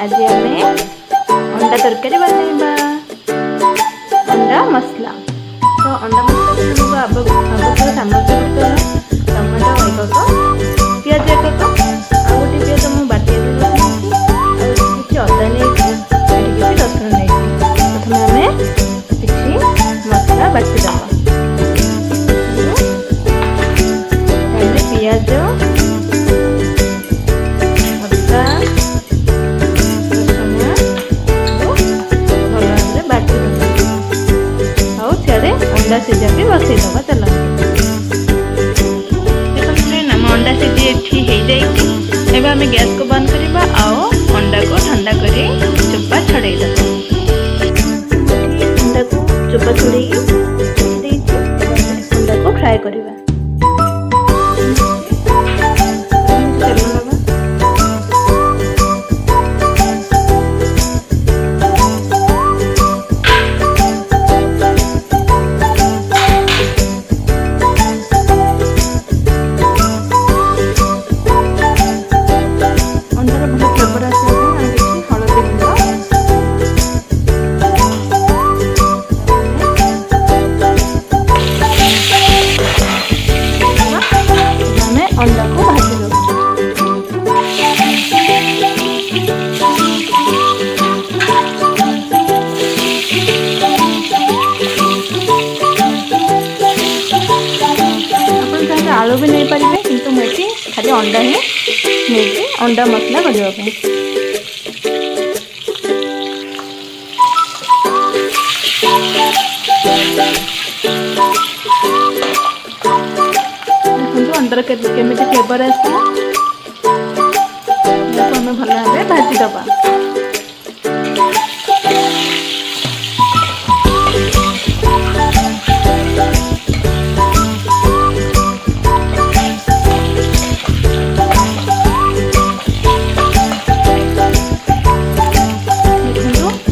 आज आमे अंडा तरकारी बनैबा अंडा मसला। तो अंडा मसला आवश्यक सामग्री गुड़िक टमाटो 1 कप, पियाज 1 कप, आ गोटे पियाज मुझे बाटी किसी अदा नहीं किसी रसुण नहीं। प्रथम आम किसी मसला बाटिदबा। पियाज अंडा सीझा भी बसईदबा तेल आम अंडा सीझी एटी हो आम गैस को बंद करवा आओ अंडा को ठंडा कर चोपा छड़े अंडा को चोपा छड़े अंडा को फ्राए करवा। अंडा को भाजी लो। आलू भी नहीं पारे किंतु मुझे खाली अंडा ही नहीं अंडा मसला करने अंदर केमी फ्लेवर आस आम भल भाव भाजीदबा।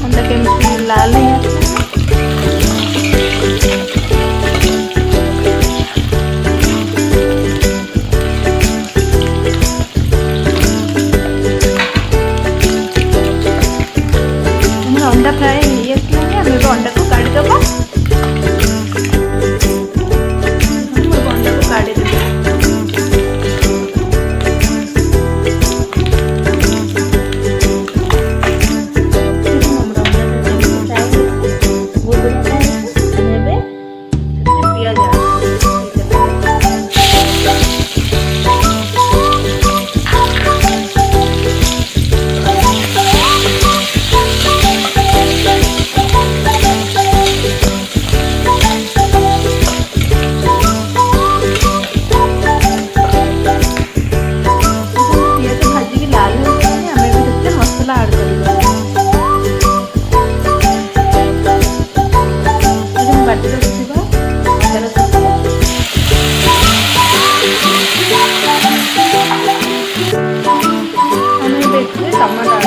अंडा केमी लाल नहीं आस अंडा फ्राए आम अंडा को काढ़ीदब। अंडा को काढ़ी टमाटो